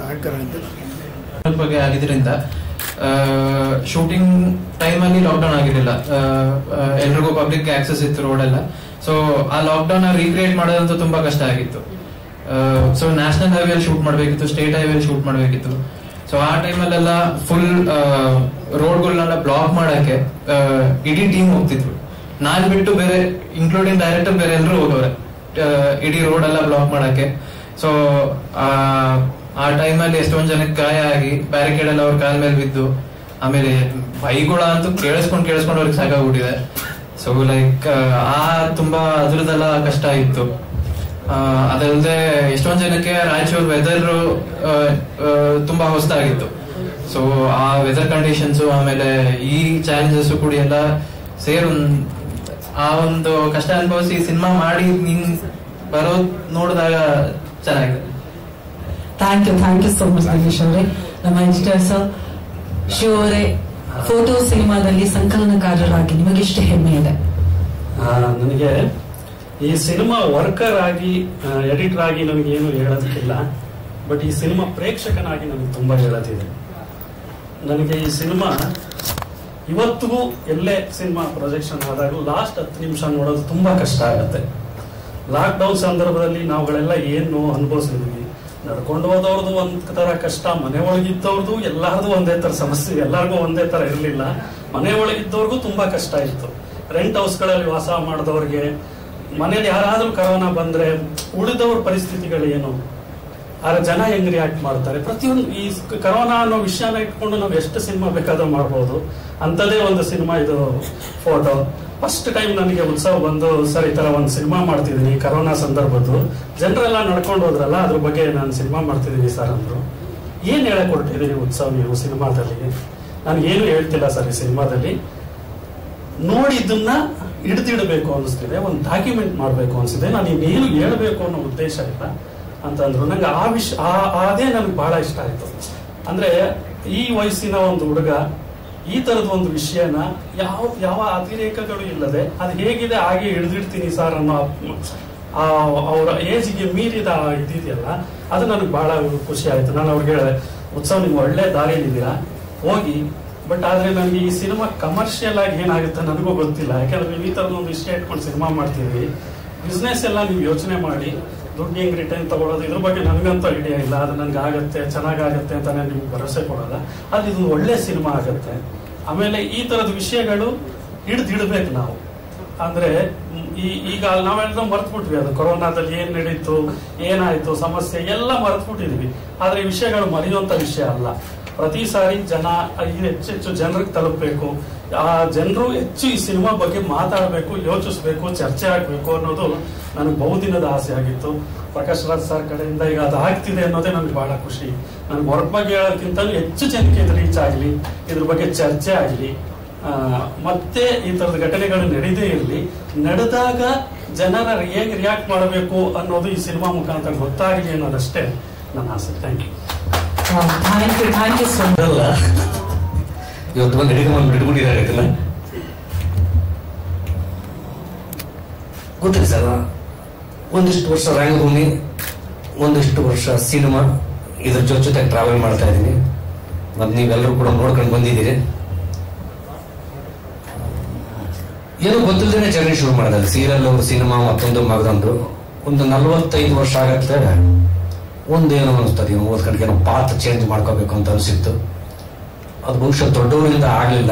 Anchor ಅಂತ ಬಗ್ಗೆ ಆಗಿದ್ರಿಂದ ಶೂಟಿಂಗ್ ಟೈಮಲ್ಲಿ ಲಾಕ್ಡೌನ್ ಆಗಿರಲಿಲ್ಲ. ಎಲ್ರಿಗೂ ಪಬ್ಲಿಕ್ ಆಕ್ಸೆಸ್ ಇತ್ತು ರೋಡ್ ಎಲ್ಲ. ಸೊ ಆ ಲಾಕ್ಡೌನ್ ರೀಕ್ರಿಯೇಟ್ ಮಾಡೋದಂತೂ ತುಂಬಾ ಕಷ್ಟ ಆಗಿತ್ತು. ಸೊ ನ್ಯಾಷನಲ್ ಹೈವೇಲಿ ಶೂಟ್ ಮಾಡಬೇಕಿತ್ತು, ಸ್ಟೇಟ್ ಹೈವೇಲಿ ಶೂಟ್ ಮಾಡಬೇಕಿತ್ತು. ಸೊ ಆ ಟೈಮಲ್ಲೆಲ್ಲ ಫುಲ್ ರೋಡ್ಗಳನ್ನೆಲ್ಲ ಬ್ಲಾಕ್ ಮಾಡಕ್ಕೆ ಇಡೀ ಟೀಮ್ ಹೋಗ್ತಿದ್ರು. ನಾನ್ ಬಿಟ್ಟು ಬೇರೆ ಇನ್ಕ್ಲೂಡಿಂಗ್ ಡೈರೆಕ್ಟರ್ ಬೇರೆ ಎಲ್ಲರೂ ಹೋಗೋರೆ ಇಡೀ ರೋಡ್ ಎಲ್ಲ ಬ್ಲಾಕ್ ಮಾಡಕ್ಕೆ. ಸೊ ಆ ಟೈಮಲ್ಲಿ ಎಷ್ಟೊಂದ್ ಜನಕ್ಕೆ ಗಾಯ ಆಗಿ ಬ್ಯಾರಿಕೇಡ್ ಎಲ್ಲ ಅವ್ರ ಕಾಲ ಮೇಲೆ ಬಿದ್ದು, ಆಮೇಲೆ ಬೈಗಳ ಅಂತೂ ಕೇಳಿಸ್ಕೊಂಡು ಅವ್ರಿಗೆ ಸಾಕಾಗ್ಬಿಟ್ಟಿದೆ. ಸೊ ಲೈಕ್ ತುಂಬಾ ಅದ್ರದ್ದೆಲ್ಲ ಕಷ್ಟ ಇತ್ತು. ಅದಲ್ಲದೆ ಎಷ್ಟೊಂದ್ ಜನಕ್ಕೆ ರಾಯಚೂರು ವೆದರ್ ತುಂಬಾ ಹೊಸದಾಗಿತ್ತು. ಸೊ ಆ ವೆದರ್ ಕಂಡೀಷನ್ಸ್ ಆಮೇಲೆ ಈ ಚಾಲೆಂಜಸ್ ಕೂಡ ಎಲ್ಲ ಆ ಒಂದು ಕಷ್ಟ ಅನುಭವಿಸಿ ಸಿನಿಮಾ ಮಾಡಿ ಬರೋದ್ ನೋಡಿದಾಗ ಚೆನ್ನಾಗಿದೆ. Thank you so much Dinesh ಅವರೇ. ನಮ್ಮ ಎಡಿಟರ್ ಸರ್, ಶಿವ ಅವರೇ, ಫೋಟೋ ಸಿನಿಮಾದಲ್ಲಿ ಸಂಕಲನಕಾರರಾಗಿ ನಿಮಗೆ ಎಷ್ಟು ಹೆಮ್ಮೆ ಇದೆ? ನನಗೆ ಈ ಸಿನಿಮಾ ವರ್ಕರ್ ಆಗಿ ಎಡಿಟರ್ ಆಗಿ ನನಗೇನು ಹೇಳೋದಕ್ಕಿಲ್ಲ. ಬಟ್ ಈ ಸಿನಿಮಾ ಪ್ರೇಕ್ಷಕನಾಗಿ ನನಗೆ ತುಂಬಾ ಹೇಳೋದಿದೆ. ನನಗೆ ಈ ಸಿನಿಮಾ ಇವತ್ತಿಗೂ ಎಲ್ಲೇ ಸಿನಿಮಾ ಪ್ರೊಜೆಕ್ಷನ್ ಆದಾಗ ಲಾಸ್ಟ್ 10 ನಿಮಿಷ ನೋಡೋದು ತುಂಬಾ ಕಷ್ಟ ಆಗುತ್ತೆ. ಲಾಕ್ಡೌನ್ ಸಂದರ್ಭದಲ್ಲಿ ನಾವುಗಳೆಲ್ಲ ಏನು ಅನುಭವಿಸಿದ್ವಿ. ನಡ್ಕೊಂಡು ಹೋದವ್ರದ್ದು ಒಂದ್ ತರ ಕಷ್ಟ, ಮನೆ ಒಳಗಿದ್ದವ್ರದ್ದು ಎಲ್ಲಾರ್ದು ಒಂದೇ ತರ ಸಮಸ್ಯೆ, ಎಲ್ಲಾರ್ಗು ಒಂದೇ ತರ ಇರಲಿಲ್ಲ. ಮನೆ ಒಳಗಿದ್ದವ್ರಿಗೂ ತುಂಬಾ ಕಷ್ಟ ಇತ್ತು. ರೆಂಟ್ ಹೌಸ್ಗಳಲ್ಲಿ ವಾಸ ಮಾಡಿದವ್ರಿಗೆ, ಮನೇಲಿ ಯಾರಾದ್ರೂ ಕರೋನಾ ಬಂದ್ರೆ ಉಳಿದವ್ರ ಪರಿಸ್ಥಿತಿಗಳು ಏನು, ಆದ್ರೆ ಜನ ಹೆಂಗ್ ರಿಯಾಕ್ಟ್ ಮಾಡ್ತಾರೆ, ಪ್ರತಿಯೊಂದು ಈ ಕರೋನಾ ಅನ್ನೋ ವಿಷಯನ ಇಟ್ಕೊಂಡು ನಾವು ಎಷ್ಟು ಸಿನಿಮಾ ಬೇಕಾದ್ರೂ ಮಾಡ್ಬೋದು. ಅಂತದೇ ಒಂದು ಸಿನಿಮಾ ಇದು ಫೋಟೋ. ಫಸ್ಟ್ ಟೈಮ್ ನನಗೆ ಉತ್ಸವ ಬಂದು, ಸರ್ ಈ ತರ ಒಂದು ಸಿನಿಮಾ ಮಾಡ್ತಿದ್ದೀನಿ ಕರೋನಾ ಸಂದರ್ಭದ್ದು, ಜನರೆಲ್ಲ ನಡ್ಕೊಂಡು ಹೋದ್ರಲ್ಲ ಅದ್ರ ಬಗ್ಗೆ ನಾನು ಸಿನಿಮಾ ಮಾಡ್ತಿದ್ದೀನಿ ಸರ್ ಅಂದ್ರು. ಏನ್ ಹೇಳಕ್ ಹೊರಟಿದ್ದೀನಿ ಉತ್ಸವ ನೀವು ಸಿನಿಮಾದಲ್ಲಿ? ನಾನು ಏನು ಹೇಳ್ತಿಲ್ಲ ಸರ್. ಈ ಸಿನಿಮಾದಲ್ಲಿ ನೋಡಿದ್ದನ್ನ ಹಿಡಿದಿಡಬೇಕು ಅನಿಸ್ತಿದೆ, ಒಂದು ಡಾಕ್ಯುಮೆಂಟ್ ಮಾಡ್ಬೇಕು ಅನ್ಸಿದೆ, ನಾನು ಇನ್ನೇನು ಹೇಳ್ಬೇಕು ಅನ್ನೋ ಉದ್ದೇಶ ಇಲ್ಲ ಅಂತಂದ್ರು. ನಂಗೆ ಅದೇ ನನಗೆ ಬಹಳ ಇಷ್ಟ ಆಯ್ತು. ಅಂದ್ರೆ ಈ ವಯಸ್ಸಿನ ಒಂದು ಹುಡುಗ ಈ ತರದ ಒಂದು ವಿಷಯನ ಯಾವ ಅತಿರೇಕಗಳು ಇಲ್ಲದೆ ಅದು ಹೇಗಿದೆ ಹಾಗೆ ಹಿಡಿದಿಡ್ತೀನಿ ಸರ್ ಅನ್ನೋ ಅವರ ಏಜ್ಗೆ ಮೀರಿದ ಇದಿದೆಯಲ್ಲ, ಅದು ನನಗೆ ಬಹಳ ಖುಷಿ ಆಯ್ತು. ನಾನು ಅವ್ರಿಗೆ ಹೇಳಿದೆ, ಉತ್ಸವ ನೀವು ಒಳ್ಳೆ ದಾರಿಯಲ್ಲಿದ್ದೀರಾ, ಹೋಗಿ. ಬಟ್ ಆದ್ರೆ ನನಗೆ ಈ ಸಿನಿಮಾ ಕಮರ್ಷಿಯಲ್ ಆಗಿ ಏನಾಗುತ್ತೆ ನನಗೂ ಗೊತ್ತಿಲ್ಲ. ಯಾಕಂದ್ರೆ ನೀವು ಈ ತರದ ಒಂದು ವಿಷಯ ಇಟ್ಕೊಂಡು ಸಿನಿಮಾ ಮಾಡ್ತೀವಿ. ಬಿಸ್ನೆಸ್ ಎಲ್ಲ ನೀವು ಯೋಚನೆ ಮಾಡಿ ದುಡ್ಡು ಹೆಂಗ್ ರಿಟರ್ನ್ ತಗೊಳ್ಳೋದು ಇದ್ರ ಬಗ್ಗೆ ನನಗಂತೂ ಐಡಿಯಾ ಇಲ್ಲ. ಅದು ನನ್ಗೆ ಆಗತ್ತೆ, ಚೆನ್ನಾಗತ್ತೆ ಅಂತಾನೆ ನಿಮ್ಗೆ ಭರವಸೆ ಕೊಡೋಲ್ಲ. ಅದು ಇದು ಒಳ್ಳೆ ಸಿನಿಮಾ ಆಗತ್ತೆ. ಆಮೇಲೆ ಈ ತರದ ವಿಷಯಗಳು ಹಿಡಿದಿಡ್ಬೇಕು ನಾವು. ಅಂದ್ರೆ ಈಗ ನಾವೆಲ್ಲ ಮರ್ತ್ಬಿಟ್ವಿ, ಅದು ಕೊರೋನಾದಲ್ಲಿ ಏನ್ ನಡೀತು, ಏನಾಯ್ತು, ಸಮಸ್ಯೆ ಎಲ್ಲ ಮರ್ತ್ಬಿಟ್ಟಿದ್ವಿ. ಆದ್ರೆ ಈ ವಿಷಯಗಳು ಮರೆಯುವಂತ ವಿಷಯ ಅಲ್ಲ. ಪ್ರತಿ ಸಾರಿ ಜನ ಹೆಚ್ಚೆಚ್ಚು ಜನರಿಗೆ ತಲುಪಬೇಕು, ಆ ಜನರು ಹೆಚ್ಚು ಈ ಸಿನಿಮಾ ಬಗ್ಗೆ ಮಾತಾಡಬೇಕು, ಯೋಚಿಸ್ಬೇಕು, ಚರ್ಚೆ ಆಗ್ಬೇಕು ಅನ್ನೋದು ನನಗೆ ಬಹುದಿನದ ಆಸೆ ಆಗಿತ್ತು. ಪ್ರಕಾಶ್ ರಾಜ್ ಸರ್ ಕಡೆಯಿಂದ ಈಗ ಅದು ಆಗ್ತಿದೆ ಅನ್ನೋದೇ ನನಗೆ ಬಹಳ ಖುಷಿ. ನನಗೆ ವರ್ಕ್ ಬಗ್ಗೆ ಹೇಳೋದಕ್ಕಿಂತ ಹೆಚ್ಚು ಜನಕ್ಕೆ ಇದು ರೀಚ್ ಆಗಲಿ, ಇದ್ರ ಬಗ್ಗೆ ಚರ್ಚೆ ಆಗಲಿ, ಮತ್ತೆ ಈ ತರದ ಘಟನೆಗಳು ನಡೆದೇ ಇರಲಿ. ನಡೆದಾಗ ಜನರ ಹೇಗೆ ರಿಯಾಕ್ಟ್ ಮಾಡಬೇಕು ಅನ್ನೋದು ಈ ಸಿನಿಮಾ ಮುಖಾಂತರ ಗೊತ್ತಾಗಲಿ ಅನ್ನೋದಷ್ಟೇ ನನ್ನ ಆಸೆ. Thank you. ಇವತ್ತು ಬಂದು ಬಿಟ್ಬಿಟ್ಟಿದ್ದಾರೆ ಗೊತ್ತಿಲ್ಲ ಸರ್. ಒಂದಿಷ್ಟು ವರ್ಷ ರಂಗಭೂಮಿ, ಒಂದಿಷ್ಟು ವರ್ಷ ಸಿನಿಮಾ, ಇದ್ರ ಜೊತೆ ಟ್ರಾವೆಲ್ ಮಾಡ್ತಾ ಇದ್ದೀನಿ. ಮತ್ತೆ ನೀವೆಲ್ಲರೂ ಕೂಡ ನೋಡ್ಕೊಂಡು ಬಂದಿದ್ದೀರಿ. ಏನೋ ಗೊತ್ತಿಲ್ಲದೇನೆ ಜರ್ನಿ ಶುರು ಮಾಡಿದಾಗ ಸೀರಿಯಲ್, ಸಿನಿಮಾ, ಮತ್ತೊಂದು ಮಗದೊಂದು ಒಂದು 45 ವರ್ಷ ಆಗತ್ತೆ. ಒಂದೇನೋ ಅನಿಸ್ತದೆ, ಓದ್ಕಂಡ್ಗೆ ಏನೋ ಪಾತ್ ಚೇಂಜ್ ಮಾಡ್ಕೋಬೇಕು ಅಂತ ಅನಿಸಿತ್ತು. ಅದು ಬಹುಶಃ ದೊಡ್ಡವರಿಂದ ಆಗ್ಲಿಲ್ಲ.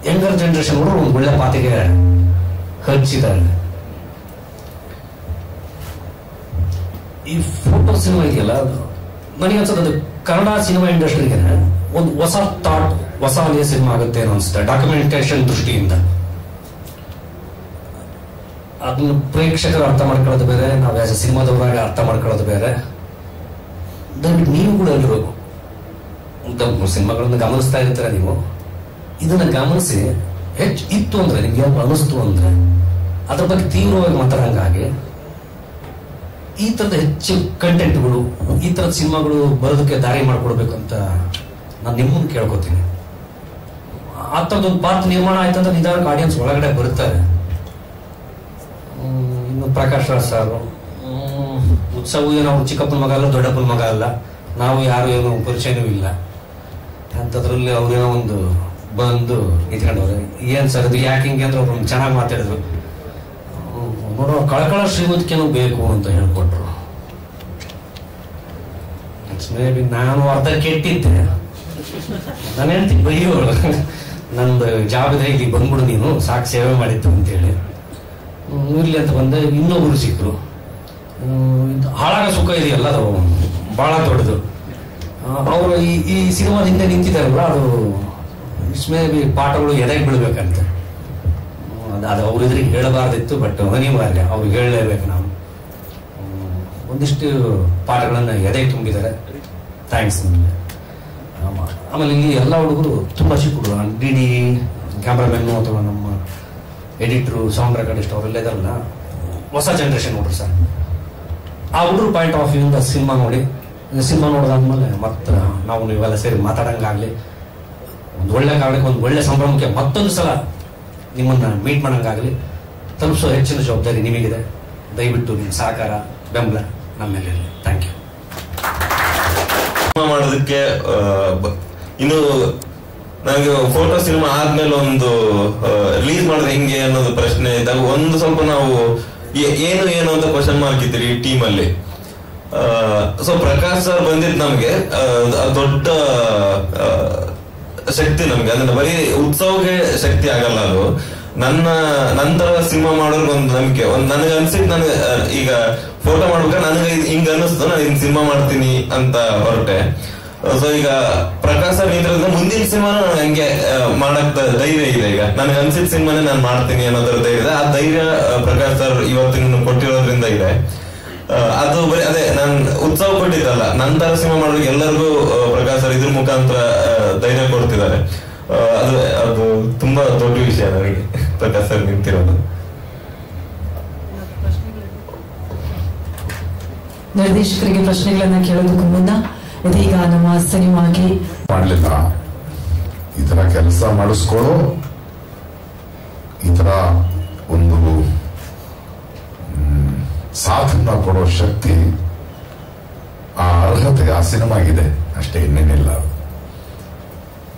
ಯಂಗರ್ ಜನರೇಷನ್ ಅವರು ಒಂದು ಒಳ್ಳೆ ಪಾತಿಗೆ ಹಚ್ಚಿದ್ದಾರೆ. ಈ ಫೋಟೋ ಸಿನಿಮಾ ಇದೆಯಲ್ಲ, ನನಗೆ ಅನ್ಸೋದು ಅದು ಕನ್ನಡ ಸಿನಿಮಾ ಇಂಡಸ್ಟ್ರಿಗೆ ಒಂದು ಹೊಸ ಥಾಟ್, ಹೊಸ ಅಲೆಯ ಸಿನಿಮಾ ಆಗುತ್ತೆ ಅನ್ನೋ ಅನ್ಸುತ್ತೆ. ಡಾಕ್ಯುಮೆಂಟೇಶನ್ ದೃಷ್ಟಿಯಿಂದ ಅದನ್ನ ಪ್ರೇಕ್ಷಕರು ಅರ್ಥ ಮಾಡ್ಕೊಳ್ಳೋದು ಬೇರೆ, ನಾವು ಆಸ್ ಎ ಸಿನಿಮಾದವರಾಗ ಅರ್ಥ ಮಾಡ್ಕೊಳ್ಳೋದು ಬೇರೆ. ದಯವಿಟ್ಟು ನೀವು ಕೂಡ ಎಲ್ಲರೂ ಸಿನಿಮಾಗಳನ್ನ ಗಮನಿಸ್ತಾ ಇರ್ತೀರ. ನೀವು ಇದನ್ನ ಗಮನಿಸಿ ಹೆಚ್ಚು ಇತ್ತು ಅಂದ್ರೆ, ನಿಮ್ಗೆ ಯಾರು ಅನಿಸ್ತು ಅಂದ್ರೆ ಅದ್ರ ಬಗ್ಗೆ ತೀವ್ರವಾಗಿ ಮಾತಾಡಂಗಾಗಿ ಈ ತರದ ಹೆಚ್ಚು ಕಂಟೆಂಟ್ಗಳು, ಈ ತರದ ಸಿನಿಮಾಗಳು ಬರೋದಕ್ಕೆ ದಾರಿ ಮಾಡ್ಕೊಡ್ಬೇಕು ಅಂತ ನಾನು ನಿಮ್ಮನ್ನು ಕೇಳ್ಕೊತೀನಿ. ಆ ಥರದೊಂದು ಪಾತ್ರ ನಿರ್ಮಾಣ ಆಯ್ತಂದ್ರೆ ನಿಧಾನಕ್ಕೆ ಆಡಿಯನ್ಸ್ ಒಳಗಡೆ ಬರುತ್ತಾರೆ. ಇನ್ನು ಪ್ರಕಾಶ್ ರಾಜ್ ಸರ್, ಉತ್ಸವ ಏನೋ ಅವ್ರು ಚಿಕ್ಕಪ್ಪನ ಮಗ ಅಲ್ಲ, ದೊಡ್ಡಪ್ಪನ ಮಗ ಅಲ್ಲ, ನಾವು ಯಾರು ಏನೋ ಪರಿಚಯನೂ ಇಲ್ಲ ಅಂಥದ್ರಲ್ಲಿ ಅವ್ರೇನೋ ಒಂದು ಬಂದು ನಿಂತ್ಕೊಂಡವ್ರೆ. ಏನ್ ಸರ್ ಇದು ಯಾಕೆ ಹಿಂಗೆ ಅಂದ್ರೆ ಅವ್ರು ಚೆನ್ನಾಗಿ ಮಾತಾಡಿದ್ರು. ನೋಡೋ ಕಳಕಳ ಶ್ರೀಮಂತಿಕೆನೂ ಬೇಕು ಅಂತ ಹೇಳ್ಕೊಟ್ರು. ಮೇ ಬಿ ನಾನು ಅರ್ಧ ಕೆಟ್ಟಿದ್ದೆ. ನಾನು ಹೇಳ್ತೀನಿ ಬೈಯೋಳು, ನಂದು ಜಾಬ್ ಇದೆ, ಇಲ್ಲಿ ಬಂದ್ಬಿಡು ನೀನು, ಸಾಕು ಸೇವೆ ಮಾಡಿದ್ದು ಅಂತೇಳಿ. ಇರ್ಲಿ ಅಂತ ಬಂದೆ. ಇನ್ನೊಬ್ರು ಸಿಕ್ಕರು. ಹಾಳಾಗ ಸುಖ ಇದೆಯಲ್ಲ, ಅದು ಬಹಳ ದೊಡ್ಡದು. ಅವರು ಈ ಸಿನಿಮಾ ಹಿಂದೆ ನಿಂತಿದ್ದಾರಲ್ಲ, ಅದು ಮೇ ಬಿ ಪಾಠಗಳು ಎದೆಗೆ ಬೀಳ್ಬೇಕಂತೆ. ಅದು ಅವ್ರಿದ್ರಿಗೆ ಹೇಳಬಾರ್ದಿತ್ತು, ಬಟ್ ಅನಿವಾರ್ಯ, ಅವ್ರಿಗೆ ಹೇಳಲೇಬೇಕು. ನಾವು ಒಂದಿಷ್ಟು ಪಾಠಗಳನ್ನ ಎದೆಗೆ ತುಂಬಿದ್ದಾರೆ. ಥ್ಯಾಂಕ್ಸ್ ನಿಮಗೆ. ಆಮೇಲೆ ಇಲ್ಲಿ ಎಲ್ಲ ಹುಡುಗರು ತುಂಬಾ ಚಿಕ್ಕ ಹುಡುಗರು, ಡಿ ಕ್ಯಾಮ್ರಾಮನ್ನು ಅಥವಾ ನಮ್ಮ ಎಡಿಟ್ರು, ಸೌಂಡ್ ರೆಕಾರ್ಡಿಸ್ಟ್ ಅವರೆಲ್ಲ ಇದಾರಲ್ಲ, ಹೊಸ ಜನರೇಷನ್ ಹುಡುಗರು ಸರ್. ಆ ಹುಡುಗರು ಪಾಯಿಂಟ್ ಆಫ್ ವ್ಯೂ ಇಂದ ಸಿನಿಮಾ ನೋಡಿ, ಸಿನಿಮಾ ನೋಡಿದಾದ್ಮೇಲೆ ಮತ್ತೆ ನಾವು ನೀವೆಲ್ಲ ಸೇರಿ ಮಾತಾಡಂಗಾಗ್ಲಿ, ಒಂದು ಒಳ್ಳೆ ಕಾರಣಕ್ಕೆ, ಒಂದು ಒಳ್ಳೆ ಸಂಭ್ರಮಕ್ಕೆ ಮತ್ತೊಂದು ಸಲ ನಿಮ್ಮನ್ನ ಮೀಟ್ ಮಾಡಂಗಾಗ್ಲಿ ತಲುಪಿಸೋ ಹೆಚ್ಚಿನ ಜವಾಬ್ದಾರಿ ನಿಮಗಿದೆ. ದಯವಿಟ್ಟು ನಿಮ್ಮ ಸಹಕಾರ, ಬೆಂಬಲ ನಮ್ಮ ಮೇಲೆ ಇರಲಿ. Thank you. ಮಾಡೋದಕ್ಕೆ ಇನ್ನು ನನಗೆ ಫೋಟೋ ಸಿನಿಮಾ ಆದ್ಮೇಲೆ ಒಂದು ರಿಲೀಸ್ ಮಾಡಿದ್ರೆ ಹಿಂಗೆ ಅನ್ನೋದು ಪ್ರಶ್ನೆ ಇದ್ದಾಗ ಒಂದು ಸ್ವಲ್ಪ ನಾವು ಏನು ಅಂತ ಕ್ವಶನ್ ಮಾರ್ಕ್ ಇದ್ರಿ ಈ ಟೀಮ್ ಅಲ್ಲಿ. ಸೊ ಪ್ರಕಾಶ್ ಸರ್ ಬಂದಿದ್ ನಮ್ಗೆ ದೊಡ್ಡ ಶಕ್ತಿ ನಮ್ಗೆ. ಅಂದ್ರೆ ಬರೀ ಉತ್ಸವಕ್ಕೆ ಶಕ್ತಿ ಆಗಲ್ಲ, ಅದು ನಂತರ ಸಿನಿಮಾ ಮಾಡೋರ್ಗೆ ಒಂದು ನಂಬಿಕೆ. ನನಗೆ ಅನ್ಸಿದ್, ನನಗೆ ಈಗ ಫೋಟೋ ಮಾಡ್ಬೇಕಾದ್ರೆ ನನಗೆ ಹಿಂಗ ಅನ್ನಿಸ್ತು, ನಾನು ಹಿಂಗ್ ಸಿನಿಮಾ ಮಾಡ್ತೀನಿ ಅಂತ ಹೊರಟೆ. ಸೊ ಈಗ ಪ್ರಕಾಶ್ ಸರ್ ನಿಂತಿರೋದ್ರಿಂದ ಮುಂದಿನ ಸಿನಿಮಾನು ನಾನು ಹಂಗೆ ಮಾಡಕ್ ಧೈರ್ಯ ಇದೆ. ಈಗ ನನಗೆ ಅನ್ಸಿದ ಸಿನಿಮಾನೇ ನಾನು ಮಾಡ್ತೀನಿ ಅನ್ನೋದ್ರ ಧೈರ್ಯ ಇದೆ. ಆ ಧೈರ್ಯ ಪ್ರಕಾಶ್ ಸರ್ ಇವತ್ತಿನ ಕೊಟ್ಟಿರೋದ್ರಿಂದ ಇದೆ. ಅದು ಬರೀ ಅದೇ ನಾನು ಉತ್ಸವ ಕೊಟ್ಟಿದ್ದಲ್ಲ, ನಂತರ ಸಿನಿಮಾ ಮಾಡೋರಿಗೆ ಎಲ್ಲರಿಗೂ ಪ್ರಕಾಶ್ ಸರ್ ಇದ್ರ ಮುಖಾಂತರ ಧೈರ್ಯ ಕೊಡ್ತಿದ್ದಾರೆ. ಅದು ತುಂಬಾ ದೊಡ್ಡ ವಿಷಯ ನನಗೆ, ಪ್ರಕಾಶ್ ಸರ್ ನಿಂತಿರೋದು. ನಿರ್ದೇಶಕರಿಗೆ ಪ್ರಶ್ನೆಗಳನ್ನ ಕೇಳೋದಕ್ಕೂ ಮುನ್ನ ಇದೀಗ ನಮ್ಮ ಸಿನಿಮಾಗೆ ಮಾಡಲಿಲ್ಲ, ಈ ತರ ಕೆಲಸ ಮಾಡಿಸ್ಕೊಳ್ಳೋ, ಈ ತರ ಒಂದು ಸಾಥನ್ನ ಕೊಡೋ ಶಕ್ತಿ, ಆ ಅರ್ಹತೆ ಆ ಸಿನಿಮಾಗಿದೆ ಅಷ್ಟೇ, ಇನ್ನೇನಿಲ್ಲ.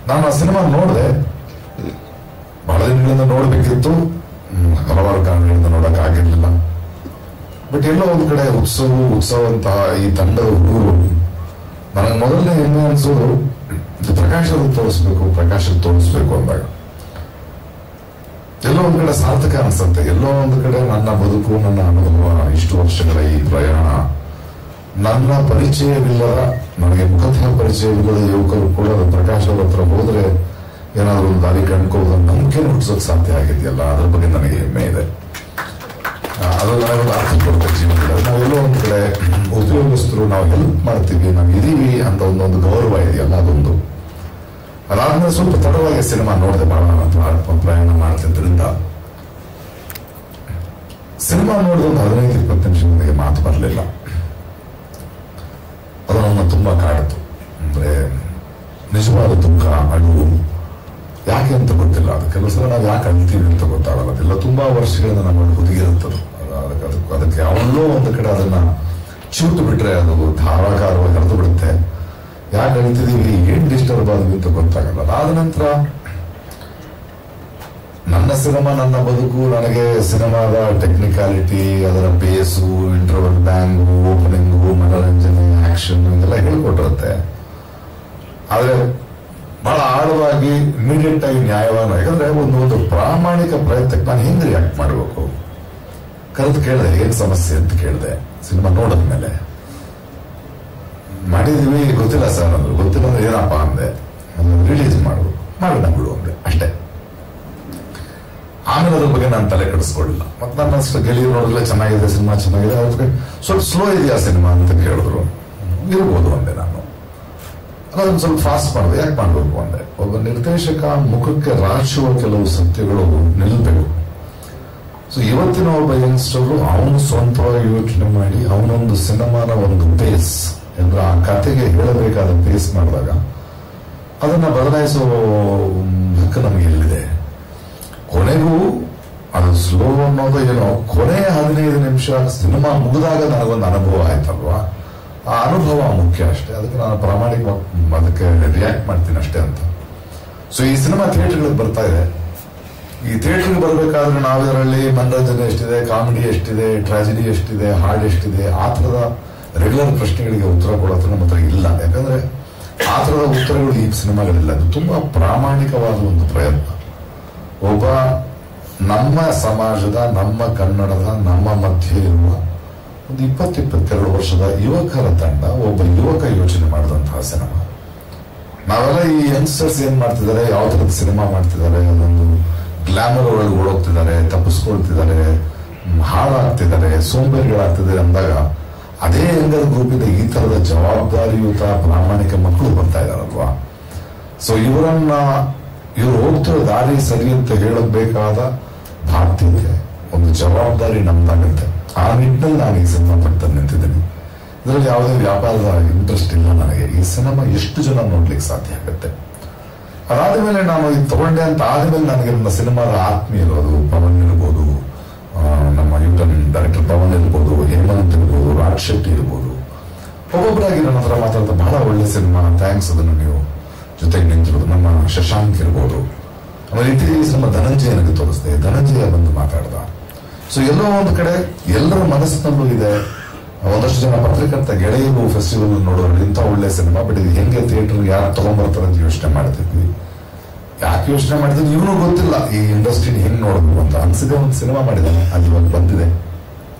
ನಾನು ಆ ಸಿನಿಮಾ ನೋಡಿದೆ, ಬಹಳ ದಿನಗಳಿಂದ ನೋಡ್ಬೇಕಿತ್ತು, ಹಲವಾರು ಕಾರಣಗಳಿಂದ ನೋಡಕ್ ಆಗಿರ್ಲಿಲ್ಲ. ಬಟ್ ಎಲ್ಲೋ ಒಂದ್ ಕಡೆ ಉತ್ಸವ ಅಂತ ಈ ತಂಡದ ಹುಡುಗರು ನನಗೆ ಮೊದಲನೇ ಹೆಮ್ಮೆ ಅನ್ಸೋದು ಪ್ರಕಾಶ್ ತೋರಿಸ್ಬೇಕು ಅಂದಾಗ ಎಲ್ಲೋ ಒಂದ್ ಕಡೆ ಸಾರ್ಥಕ ಅನ್ಸುತ್ತೆ. ಎಲ್ಲೋ ಒಂದು ಕಡೆ ನನ್ನ ಬದುಕು, ನನ್ನ ಅನುಭವ, ಇಷ್ಟು ವರ್ಷಗಳ ಈ ಪ್ರಯಾಣ, ನನ್ನ ಪರಿಚಯವಿಲ್ಲದ, ನನಗೆ ಮುಖತಃ ಪರಿಚಯವಿಲ್ಲದ ಯುವಕರು ಕೂಡ ಪ್ರಕಾಶ್ ಅವ್ರ ಹತ್ರ ಹೋದ್ರೆ ಏನಾದ್ರೂ ಒಂದು ದಾರಿ ಕಂಡ್ಕೊಳ್ಳೋದು ನಂಬಿಕೆ ಹುಟ್ಟಿಸೋಕೆ ಸಾಧ್ಯ ಆಗಿದೆಯಲ್ಲ, ಅದ್ರ ಬಗ್ಗೆ ನನಗೆ ಹೆಮ್ಮೆ ಇದೆ. ಅದು ನಾವೊಂದು ಅರ್ಥ ಕೊಡ್ತೇವೆ ಜೀವನದಲ್ಲಿ. ನಾವೆಲ್ಲೋ ಒಂದು ಕಡೆ ಉದ್ಯೋಗಸ್ಥರು, ನಾವು ಹೆಲ್ಪ್ ಮಾಡ್ತೀವಿ, ನಾವು ಇದೀವಿ ಅಂತ ಒಂದು ಗೌರವ ಇದೆಯಲ್ಲ, ಅದೊಂದು. ಅದಾದ್ಮೇಲೆ ಸ್ವಲ್ಪ ತಡವಾಗಿ ಸಿನಿಮಾ ನೋಡಿದೆ, ಪ್ರಯಾಣ ಮಾಡ್ತಿದ್ದರಿಂದ ಸಿನಿಮಾ ನೋಡಿದ ಒಂದು 15-20 ನಿಮಿಷ ನನಗೆ ಮಾತು ಬರಲಿಲ್ಲ. ಅದು ನನ್ನ ತುಂಬಾ ಕಾಡಿತು. ಅಂದ್ರೆ ನಿಜವಾದ ದುಃಖ, ಅಳುವು ಯಾಕೆ ಅಂತ ಗೊತ್ತಿಲ್ಲ. ಅದು ಕೆಲವು ಸಲ ನಾವು ಯಾಕೆ ಅಳ್ತೀವಿ ಅಂತ ಗೊತ್ತಾಗಲ್ಲ. ಅದೆಲ್ಲ ತುಂಬಾ ವರ್ಷಗಳಿಂದ ನಮ್ಮಲ್ಲಿ ಹುದುಗಿರುತ್ತದೆ. ಅದಕ್ಕೆ ಅವನಲ್ಲೋ ಒಂದು ಕಡೆ ಅದನ್ನ ಚೂಟು ಬಿಟ್ರೆ ಅದು ಧಾರಾಕಾರವಾಗಿ ಹರಿದು ಬಿಡುತ್ತೆ. ಯಾಕೆ ಅಳಿತಿದೀವಿ, ಏನ್ ಡಿಸ್ಟರ್ಬ್ ಆದ್ವಿ ಅಂತ ಗೊತ್ತಾಗಲ್ಲ. ಅದಾದ ನಂತರ ನನ್ನ ಸಿನಿಮಾ, ನನ್ನ ಬದುಕು, ನನಗೆ ಸಿನಿಮಾದ ಟೆಕ್ನಿಕಾಲಿಟಿ, ಅದರ ಬೇಸು, ಇಂಟರ್ವಲ್ ಬ್ಯಾಂಗು, ಓಪನಿಂಗು, ಮನೋರಂಜನೆ, ಆಕ್ಷನ್ ಇದೆಲ್ಲ ಹೇಳ್ಕೊಟ್ಟಿರುತ್ತೆ. ಆದ್ರೆ ಬಹಳ ಆಳವಾಗಿ ಇಮಿಡಿಯೇಟ್ ಆಗಿ ನ್ಯಾಯವಾಗಿ, ಯಾಕಂದ್ರೆ ಒಂದು ಪ್ರಾಮಾಣಿಕ ಪ್ರಯತ್ನಕ್ಕೆ ನಾನು ಹಿಂದೆ ರಿಯಾಕ್ಟ್ ಮಾಡಬೇಕು. ಕರೆದು ಕೇಳಿದೆ, ಏನ್ ಸಮಸ್ಯೆ ಅಂತ ಕೇಳಿದೆ. ಸಿನಿಮಾ ನೋಡಿದ್ಮೇಲೆ ಮಾಡಿದೀವಿ, ಗೊತ್ತಿಲ್ಲ ಸರ್ ಅಂದ್ರು. ಗೊತ್ತಿಲ್ಲ ಅಂದ್ರೆ ಏನಪ್ಪಾ ಅಂದೆ. ರಿಲೀಸ್ ಮಾಡೋಣ ಬಿಡು ಅಂದೆ ಅಷ್ಟೇ. ಆಮೇಲೆ ಅದ್ರ ಬಗ್ಗೆ ನಾನು ತಲೆ ಕೆಡಿಸ್ಕೊಳ್ಳಿಲ್ಲ. ಮತ್ತೆ ನನ್ನ ಅಷ್ಟು ಗೆಳೆಯರು ನೋಡಿದ್ರೆ ಚೆನ್ನಾಗಿದೆ, ಸಿನಿಮಾ ಚೆನ್ನಾಗಿದೆ, ಅದ್ರ ಸ್ವಲ್ಪ ಸ್ಲೋ ಇದೆಯಾ ಸಿನಿಮಾ ಅಂತ ಕೇಳಿದ್ರು. ಇರ್ಬೋದು ಅಂದೆ ನಾನು. ಅದನ್ನು ಸ್ವಲ್ಪ ಫಾಸ್ಟ್ ಮಾಡಿದೆ. ಯಾಕೆ ಮಾಡ್ಬೇಕು ಅಂದೆ, ಒಬ್ಬ ನಿರ್ದೇಶಕ ಮುಖಕ್ಕೆ ರಾಚುವ ಕೆಲವು ಸತ್ಯಗಳು ನಿಲ್ಬೇಕು. ಸೊ ಇವತ್ತಿನ ಒಬ್ಬ ಯಂಗ್ಸ್ಟರ್ ಅವನು ಸ್ವಂತವಾಗಿ ಯೋಚನೆ ಮಾಡಿ ಅವನೊಂದು ಸಿನಿಮಾನ ಒಂದು ಬೇಸ್ ಅಂದ್ರೆ ಆ ಕಥೆಗೆ ಹೇಳಬೇಕಾದ ಬೇಸ್ ಮಾಡಿದಾಗ ಅದನ್ನ ಬದಲಾಯಿಸೋ ಹಕ್ಕು ನಮಗೆ ಎಲ್ಲಿದೆ. ಕೊನೆಗೂ ಅದು ಸ್ಲೋ ಅನ್ನೋದು ಏನೋ ಕೊನೆಯ 15 ನಿಮಿಷ ಸಿನಿಮಾ ಮುಗಿದಾಗ ನನಗೊಂದು ಅನುಭವ ಆಯ್ತಲ್ವಾ, ಆ ಅನುಭವ ಮುಖ್ಯ ಅಷ್ಟೇ. ಅದಕ್ಕೆ ನಾನು ಪ್ರಾಮಾಣಿಕವಾಗಿ ಅದಕ್ಕೆ ರಿಯಾಕ್ಟ್ ಮಾಡ್ತೀನಿ ಅಷ್ಟೇ ಅಂತ. ಸೊ ಈ ಸಿನಿಮಾ ಥಿಯೇಟರ್ಗಳಿಗೆ ಬರ್ತಾ ಇದೆ. ಈ ಥಿಯೇಟರ್ಗೆ ಬರಬೇಕಾದ್ರೆ ನಾವಿದರಲ್ಲಿ ಮನರಂಜನೆ ಎಷ್ಟಿದೆ, ಕಾಮಿಡಿ ಎಷ್ಟಿದೆ, ಟ್ರಾಜಿಡಿ ಎಷ್ಟಿದೆ, ಹಾಡ್ ಎಷ್ಟಿದೆ, ಆ ಥರದ ರೆಗ್ಯುಲರ್ ಪ್ರಶ್ನೆಗಳಿಗೆ ಉತ್ತರ ಕೊಡೋದು ನಮ್ಮ ಹತ್ರ ಇಲ್ಲ. ಯಾಕಂದ್ರೆ ಆ ಥರದ ಉತ್ತರಗಳು ಈ ಸಿನಿಮಾಗಳಿಲ್ಲ. ಅದು ತುಂಬಾ ಪ್ರಾಮಾಣಿಕವಾದ ಒಂದು ಪ್ರಯತ್ನ. ಒಬ್ಬ ನಮ್ಮ ಸಮಾಜದ, ನಮ್ಮ ಕನ್ನಡದ, ನಮ್ಮ ಮಧ್ಯೆ ಇರುವ ಒಂದು 20-22 ವರ್ಷದ ಯುವಕರ ತಂಡ, ಒಬ್ಬ ಯುವಕ ಯೋಚನೆ ಮಾಡಿದಂತಹ ಸಿನಿಮಾ. ನಾವೆಲ್ಲ ಈ ಯಂಗ್ಸ್ಟರ್ಸ್ ಏನ್ ಮಾಡ್ತಿದ್ದಾರೆ, ಯಾವ ಥರದ ಸಿನಿಮಾ ಮಾಡ್ತಿದ್ದಾರೆ, ಅದೊಂದು ಗ್ಲಾಮರ್ ಒಳಗೆ ಓಡೋಗ್ತಿದ್ದಾರೆ, ತಪ್ಪಿಸ್ಕೊಳ್ತಿದ್ದಾರೆ, ಹಾಳಾಗ್ತಿದ್ದಾರೆ, ಸೋಂಬೇರಿಗಳಾಗ್ತಿದ್ದಾರೆ ಅಂದಾಗ ಅದೇ ಯಂಗರ್ ಗ್ರೂಪಿಂದ ಈ ತರದ ಜವಾಬ್ದಾರಿಯುತ ಪ್ರಾಮಾಣಿಕ ಮಕ್ಕಳು ಬರ್ತಾ ಇದಾರಲ್ವಾ. ಸೊ ಇವರು ಹೋಗ್ತಿರೋ ದಾರಿ ಸರಿ ಅಂತ ಹೇಳಬೇಕಾದ ಬಾಧ್ಯತೆ, ಒಂದು ಜವಾಬ್ದಾರಿ ನಮ್ದಾಗುತ್ತೆ. ಆ ನಿಟ್ಟಿನಲ್ಲಿ ನಾನು ಈ ಸಿನಿಮಾ ಪಟ್ಟದಲ್ಲಿ ನಿಂತಿದ್ದೀನಿ. ಇದರಲ್ಲಿ ಯಾವುದೇ ವ್ಯಾಪಾರದ ಇಂಟ್ರೆಸ್ಟ್ ಇಲ್ಲ ನನಗೆ. ಈ ಸಿನಿಮಾ ಎಷ್ಟು ಜನ ನೋಡ್ಲಿಕ್ಕೆ ಸಾಧ್ಯ ಆಗುತ್ತೆ. ಅದಾದ ಮೇಲೆ ನಾನು ಇದು ತಗೊಂಡೆ ಅಂತ ಆದ್ಮೇಲೆ ನನಗೆ ನನ್ನ ಸಿನಿಮಾದ ಆತ್ಮೀಯರು, ಅದು ಪವನ್ ಇರ್ಬೋದು, ನಮ್ಮ ಯೂಟನ್ ಡೈರೆಕ್ಟರ್ ಪವನ್ ಇರ್ಬೋದು, ಹೇಮಂತ್ ಇರ್ಬೋದು, ರಾಜ್ ಶೆಟ್ಟಿ ಇರ್ಬೋದು, ಒಬ್ಬೊಬ್ಬರಾಗಿ ನನ್ನ ಹತ್ರ ಮಾತಾಡ್ತಾ ಬಹಳ ಒಳ್ಳೆ ಸಿನಿಮಾ, ಥ್ಯಾಂಕ್ಸ್, ಅದನ್ನು ನೀವು ಜೊತೆಗೆ ನಿಂತಿರೋದು. ನಮ್ಮ ಶಶಾಂಕ್ ಇರ್ಬೋದು, ಆಮೇಲೆ ಈ ಸಿನಿಮಾ ಧನಂಜಯನಿಗೆ ತೋರಿಸ್ದೆ, ಧನಂಜಯ ಬಂದು ಮಾತಾಡ್ದ. ಸೊ ಎಲ್ಲೋ ಒಂದು ಕಡೆ ಎಲ್ಲರ ಮನಸ್ಸಿನಲ್ಲೂ ಇದೆ. ಒಂದಷ್ಟು ಜನ ಪತ್ರಕರ್ತ ಗೆಳೆಯರು ಫೆಸ್ಟಿವಲ್ ನೋಡೋರು ಇಂಥ ಒಳ್ಳೆ ಸಿನಿಮಾ, ಬಟ್ ಇದು ಹೆಂಗೆ ಥಿಯೇಟರ್ ಯಾರು ತಗೊಂಡ್ಬರ್ತಾರೆ ಅಂತ ಯೋಚನೆ ಮಾಡ್ತಿದ್ವಿ. ಯಾಕೆ ಯೋಚನೆ ಮಾಡಿದ್ವಿ ಇವನು ಗೊತ್ತಿಲ್ಲ, ಈ ಇಂಡಸ್ಟ್ರಿನ ಹೆಂಗ್ ನೋಡಬೇಕು ಅಂತ ಅನ್ಸಿದೆ. ಒಂದು ಸಿನಿಮಾ ಮಾಡಿದ್ದಾನೆ, ಅದು ಇವಾಗ ಬಂದಿದೆ.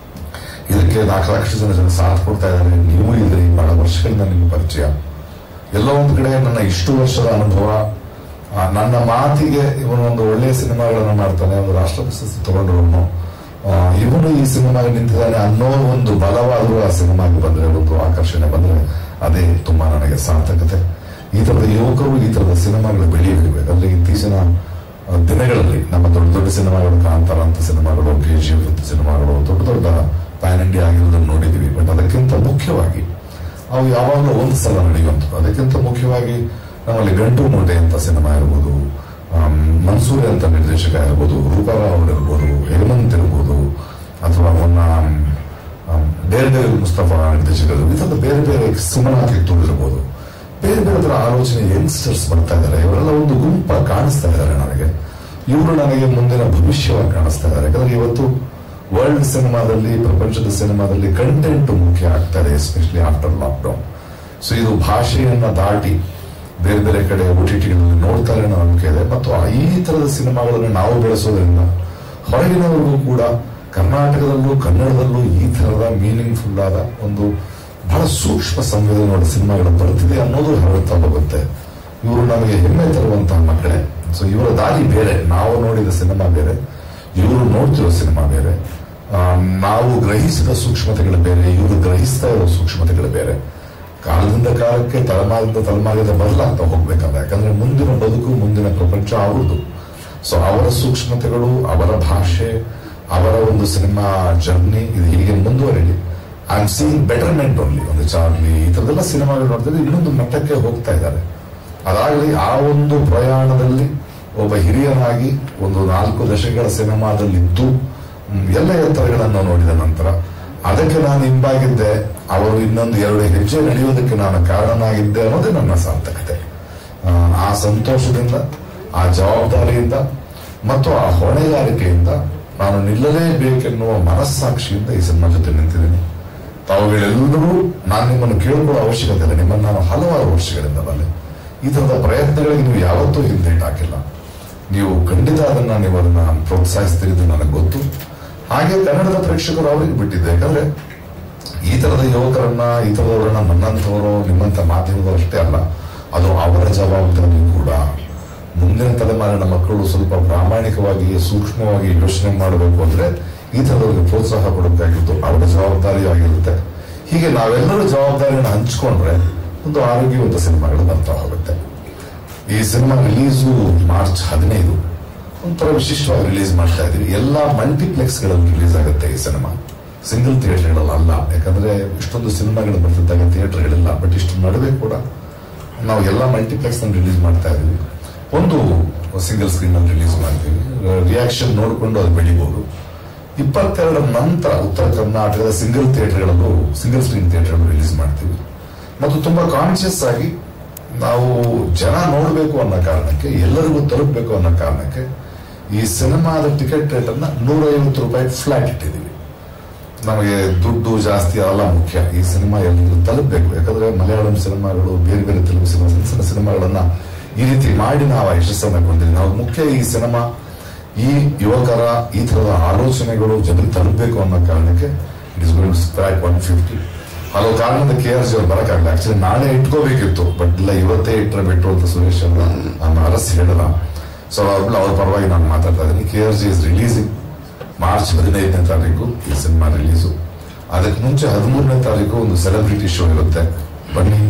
ಇದಕ್ಕೆ 4 ಲಕ್ಷ ಜನ ಸಾಥ್ ಕೊಡ್ತಾ ಇದ್ದಾರೆ. ನೀವು ಇದ್ರಿ, ಬಹಳ ವರ್ಷಗಳಿಂದ ನಿಮ್ಗೆ ಪರಿಚಯ. ಎಲ್ಲೋ ಒಂದು ಕಡೆ ನನ್ನ ಇಷ್ಟು ವರ್ಷದ ಅನುಭವ, ನನ್ನ ಮಾತಿಗೆ ಇವನು ಒಂದು ಒಳ್ಳೆಯ ಸಿನಿಮಾಗಳನ್ನು ಮಾಡ್ತಾನೆ, ಒಂದು ರಾಷ್ಟ್ರ ಪ್ರಶಸ್ತಿ ತಗೊಂಡವನು, ಇವನು ಈ ಸಿನಿಮಾಗೆ ನಿಂತಿದ್ದಾನೆ ಅನ್ನೋ ಒಂದು ಬಲವಾದರೂ ಆ ಸಿನಿಮಾಗೆ ಬಂದ್ರೆ, ಒಂದು ಆಕರ್ಷಣೆ ಬಂದ್ರೆ, ಅದೇ ತುಂಬಾ ನನಗೆ ಸಾರ್ಥಕತೆ. ಈ ತರದ ಯುವಕರು ಈ ತರದ ಸಿನಿಮಾಗಳು ಬೆಳೆಯಬೇಕು. ಅಲ್ಲಿ ಇತ್ತೀಚಿನ ದಿನಗಳಲ್ಲಿ ನಮ್ಮ ದೊಡ್ಡ ದೊಡ್ಡ ಸಿನಿಮಾಗಳು, ಕಾಂತಾರ ಅಂತ ಸಿನಿಮಾಗಳು, KGF ಸಿನಿಮಾಗಳು ದೊಡ್ಡ ದೊಡ್ಡ ಪ್ಯಾನ್ ಇಂಡಿಯಾ ಆಗಿರೋದನ್ನು ನೋಡಿದ್ವಿ. ಬಟ್ ಅದಕ್ಕಿಂತ ಮುಖ್ಯವಾಗಿ ಅವು ಯಾವಾಗಲೂ ಒಂದು ಸಲ ನಡೆಯುವಂಥದ್ದು. ಅದಕ್ಕಿಂತ ಮುಖ್ಯವಾಗಿ ನಮ್ಮಲ್ಲಿ ಗಂಟು ಮೂಟೆ ಅಂತ ಸಿನಿಮಾ ಇರ್ಬೋದು, ಮನ್ಸೂರಿ ಅಂತ ನಿರ್ದೇಶಕ ಇರ್ಬೋದು, ರೂಪಾರಾವ್ ಅವರು ಇರ್ಬೋದು, ಹೇಮಂತ್ ಇರ್ಬೋದು, ಅಥವಾ ಡೇರ್ ಮುಸ್ತಫಾ ನಿರ್ದೇಶಕರು, ಇದನ್ನು ಬೇರೆ ಬೇರೆ ಸುಮನಾ ಕಿತ್ತೂರು ಇರ್ಬೋದು, ಬೇರೆ ಬೇರೆ ತರ ಆಲೋಚನೆ ಯಂಗ್ಸ್ಟರ್ಸ್ ಬರ್ತಾ ಇದ್ದಾರೆ. ಇವರೆಲ್ಲ ಒಂದು ಗುಂಪ ಕಾಣಿಸ್ತಾ ಇದ್ದಾರೆ ನನಗೆ. ಇವರು ನನಗೆ ಮುಂದಿನ ಭವಿಷ್ಯವಾಗಿ ಕಾಣಿಸ್ತಾ ಇದ್ದಾರೆ. ಯಾಕಂದ್ರೆ ಇವತ್ತು ವರ್ಲ್ಡ್ ಸಿನಿಮಾದಲ್ಲಿ, ಪ್ರಪಂಚದ ಸಿನಿಮಾದಲ್ಲಿ ಕಂಟೆಂಟ್ ಮುಖ್ಯ ಆಗ್ತಾ ಇದೆ, ಎಸ್ಪೆಷಲಿ ಆಫ್ಟರ್ ಲಾಕ್ಡೌನ್. ಸೊ ಇದು ಭಾಷೆಯನ್ನ ದಾಟಿ ಬೇರೆ ಬೇರೆ ಕಡೆ OTTಗಳಲ್ಲಿ ನೋಡ್ತಾರೆ ಅನ್ನೋ ನಂಬಿಕೆ ಇದೆ. ಮತ್ತು ಈ ತರದ ಸಿನಿಮಾಗಳನ್ನು ನಾವು ಬೆಳೆಸೋದ್ರಿಂದ ಹೊರಗಿನವರಿಗೂ ಕೂಡ ಕರ್ನಾಟಕದಲ್ಲೂ ಕನ್ನಡದಲ್ಲೂ ಈ ತರದ ಮೀನಿಂಗ್ಫುಲ್ ಆದ ಒಂದು ಬಹಳ ಸೂಕ್ಷ್ಮ ಸಂವೇದನೆಯ ಸಿನಿಮಾಗಳು ಬರ್ತಿದೆ ಅನ್ನೋದು ಹರಡ್ತಾ ಹೋಗುತ್ತೆ. ಇವರು ನಮಗೆ ಹೆಮ್ಮೆ ತರುವಂತಹ ಮಕ್ಕಳೇ. ಸೊ ಇವರ ದಾರಿ ಬೇರೆ, ನಾವು ನೋಡಿದ ಸಿನಿಮಾ ಬೇರೆ, ಇವರು ನೋಡ್ತಿರೋ ಸಿನಿಮಾ ಬೇರೆ. ನಾವು ಗ್ರಹಿಸಿದ ಸೂಕ್ಷ್ಮತೆಗಳು ಬೇರೆ, ಇವರು ಗ್ರಹಿಸ್ತಾ ಇರೋ ಸೂಕ್ಷ್ಮತೆಗಳು ಬೇರೆ. ಕಾಲದಿಂದ ಕಾಲಕ್ಕೆ, ತಲೆಮಾರಿಂದ ತಲೆಮಾರಿದ ಬದಲಾಗ್ತಾ ಹೋಗ್ಬೇಕಲ್ಲ. ಯಾಕಂದ್ರೆ ಮುಂದಿನ ಬದುಕು, ಮುಂದಿನ ಪ್ರಪಂಚ ಅವ್ರದ್ದು. ಸೊ ಅವರ ಸೂಕ್ಷ್ಮತೆಗಳು, ಅವರ ಭಾಷೆ, ಅವರ ಒಂದು ಸಿನಿಮಾ ಜರ್ನಿ ಇದು ಹೀಗೆ ಮುಂದುವರಿಲಿ. I am seeing betterment only. ಒಂದು ಚಾರ್ಲಿ, ಈ ತರದೆಲ್ಲ ಸಿನಿಮಾಗಳು ನೋಡ್ತಿದ್ರೆ ಇನ್ನೊಂದು ಮಟ್ಟಕ್ಕೆ ಹೋಗ್ತಾ ಇದ್ದಾರೆ. ಅದಾಗಲಿ ಆ ಒಂದು ಪ್ರಯಾಣದಲ್ಲಿ ಒಬ್ಬ ಹಿರಿಯನಾಗಿ ಒಂದು 4 ದಶಕಗಳ ಸಿನಿಮಾದಲ್ಲಿದ್ದು ಎಲ್ಲ ಎತ್ತರಗಳನ್ನು ನೋಡಿದ ನಂತರ ಅದಕ್ಕೆ ನಾನು ಹಿಂಬಾಗಿದ್ದೆ. ಅವರು ಇನ್ನೊಂದು 2 ಹೆಜ್ಜೆ ನಡೆಯೋದಕ್ಕೆ ನಾನು ಕಾರಣನಾಗಿದ್ದೆ ಅನ್ನೋದೇ ನನ್ನ ಸಾರ್ಥಕತೆ. ಆ ಸಂತೋಷದಿಂದ, ಆ ಜವಾಬ್ದಾರಿಯಿಂದ ಮತ್ತು ಆ ಹೊಣೆಗಾರಿಕೆಯಿಂದ ನಾನು ನಿಲ್ಲಲೇಬೇಕೆನ್ನುವ ಮನಸ್ಸಾಕ್ಷಿಯಿಂದ ಈ ಸಿನಿಮಾ ಜೊತೆ ನಿಂತಿದ್ದೀನಿ. ತಾವುಗಳೆಲ್ಲರೂ ನಾನು ನಿಮ್ಮನ್ನು ಕೇಳ್ಕೊಳ್ಳೋ ಅವಶ್ಯಕತೆ ಇಲ್ಲ. ನಿಮ್ಮನ್ನು ನಾನು ಹಲವಾರು ವರ್ಷಗಳಿಂದ ಬಲ್ಲೆ. ಈ ತರದ ಪ್ರಯತ್ನಗಳಿಗೆ ನೀವು ಯಾವತ್ತೂ ಹಿಂದೇಟು ಹಾಕಿಲ್ಲ. ನೀವು ಖಂಡಿತ ನೀವು ಅದನ್ನ ಪ್ರೋತ್ಸಾಹಿಸ್ತಿರೋದು ನನಗೆ ಗೊತ್ತು. ಹಾಗೆ ಕನ್ನಡದ ಪ್ರೇಕ್ಷಕರು ಅವರಿಗೆ ಬಿಟ್ಟಿದ್ದೆ. ಯಾಕಂದ್ರೆ ಈ ತರದ ಯುವಕರನ್ನ, ಈ ತರದವರನ್ನ ನನ್ನಂಥವರು, ನಿಮ್ಮಂತ ಮಾಧ್ಯಮದವರು ಅಷ್ಟೇ ಅಲ್ಲ, ಅದು ಅವರ ಜವಾಬ್ದಾರಿ ಕೂಡ. ಮುಂದಿನ ತಲೆಮಾರಿನ ಮಕ್ಕಳು ಸ್ವಲ್ಪ ಪ್ರಾಮಾಣಿಕವಾಗಿ, ಸೂಕ್ಷ್ಮವಾಗಿ ಯೋಚನೆ ಮಾಡಬೇಕು ಅಂದ್ರೆ ಈ ತರದವರಿಗೆ ಪ್ರೋತ್ಸಾಹ ಕೊಡಬೇಕಾಗಿದ್ದು ಅವರ ಜವಾಬ್ದಾರಿ ಆಗಿರುತ್ತೆ. ಹೀಗೆ ನಾವೆಲ್ಲರೂ ಜವಾಬ್ದಾರಿಯನ್ನು ಹಂಚಿಕೊಂಡ್ರೆ ಒಂದು ಆರೋಗ್ಯವಂತ ಸಿನಿಮಾಗಳು ಬರ್ತಾ ಹೋಗುತ್ತೆ. ಈ ಸಿನಿಮಾ ರಿಲೀಸು ಮಾರ್ಚ್ 15 ಒಂಥರ ವಿಶಿಷ್ಟವಾಗಿ ರಿಲೀಸ್ ಮಾಡ್ತಾ ಇದೀವಿ. ಎಲ್ಲ ಮಲ್ಟಿಪ್ಲೆಕ್ಸ್ಗಳಲ್ಲಿ ರಿಲೀಸ್ ಆಗುತ್ತೆ ಈ ಸಿನಿಮಾ, ಸಿಂಗಲ್ ಥಿಯೇಟರ್ಗಳಲ್ಲ. ಯಾಕಂದ್ರೆ ಇಷ್ಟೊಂದು ಸಿನಿಮಾಗಳು ಬರ್ತಿದ್ದಾಗ ಥಿಯೇಟರ್ಗಳಿಲ್ಲ. ಬಟ್ ಇಷ್ಟು ನಡುವೆ ಕೂಡ ನಾವು ಎಲ್ಲ ಮಲ್ಟಿಪ್ಲೆಕ್ಸ್ ನಲ್ಲಿ ರಿಲೀಸ್ ಮಾಡ್ತಾ ಇದೀವಿ. ಒಂದು ಸಿಂಗಲ್ ಸ್ಕ್ರೀನ್ ಅಲ್ಲಿ ರಿಲೀಸ್ ಮಾಡ್ತೀವಿ. ರಿಯಾಕ್ಷನ್ ನೋಡಿಕೊಂಡು ಅದು ಬೆಳಿಬಹುದು. 22 ನಂತರ ಉತ್ತರ ಕರ್ನಾಟಕದ ಸಿಂಗಲ್ ಸ್ಕ್ರೀನ್ ಥಿಯೇಟರ್ ರಿಲೀಸ್ ಮಾಡ್ತೀವಿ. ಮತ್ತು ತುಂಬಾ ಕಾನ್ಶಿಯಸ್ ಆಗಿ ನಾವು ಜನ ನೋಡಬೇಕು ಅನ್ನೋ ಕಾರಣಕ್ಕೆ, ಎಲ್ಲರಿಗೂ ತಲುಪಬೇಕು ಅನ್ನೋ ಕಾರಣಕ್ಕೆ ಈ ಸಿನಿಮಾದ ಟಿಕೆಟ್ ರೇಟ್ ಅನ್ನ 150 ರೂಪಾಯಿ ಫ್ಲಾಟ್ ಇಟ್ಟಿದ್ದೀವಿ. ನಮಗೆ ದುಡ್ಡು ಜಾಸ್ತಿ ಅಲ್ಲ ಮುಖ್ಯ, ಈ ಸಿನಿಮಾ ಎಲ್ಲರಿಗೂ ತಲುಪಬೇಕು. ಯಾಕಂದ್ರೆ ಮಲಯಾಳಂ ಸಿನಿಮಾಗಳು, ಬೇರೆ ಬೇರೆ ತೆಲುಗು ಸಣ್ಣ ಸಿನಿಮಾಗಳನ್ನ ಈ ರೀತಿ ಮಾಡಿ ನಾವು ಯಶಸ್ಸನ್ನ ಕೊಂಡಿದ್ದೀವಿ. ನಾವು ಮುಖ್ಯ ಈ ಸಿನಿಮಾ ಈ ಯುವಕರ ಈ ತರದ ಆಲೋಚನೆಗಳು ಜನರಿಗೆ ತಲುಪಬೇಕು ಅನ್ನೋ ಕಾರಣಕ್ಕೆ it is going to spread 150. ಹಲವು ಕಾರಣದಿಂದ KRJ ಅವ್ರು ಬರಕ್ಕಾಗಲ್ಲ. ಆಕ್ಚುಲಿ ನಾಳೆ ಇಟ್ಕೋಬೇಕಿತ್ತು, ಬಟ್ ಇಲ್ಲ ಇವತ್ತೇ ಇಟ್ಟರೆ ಬಿಟ್ಟು ಅಂತ ಸುರೇಶ್ ಅವರ ನಾನು ಅರಸಿ ಹೇಳಲ್ಲ. ಸೊ ಅವ್ರ ಪರವಾಗಿ ನಾನು ಮಾತಾಡ್ತಾ ಇದ್ದೀನಿ. KRJ ಇಸ್ ರಿಲೀಸಿಂಗ್ ಮಾರ್ಚ್ 15ನೇ ತಾರೀಕು ಈ ಸಿನಿಮಾ ರಿಲೀಸು. ಅದಕ್ಕೆ ಮುಂಚೆ 13ನೇ ತಾರೀಕು ಒಂದು ಸೆಲೆಬ್ರಿಟಿ ಶೋ ಇರುತ್ತೆ. ಬನ್ನಿ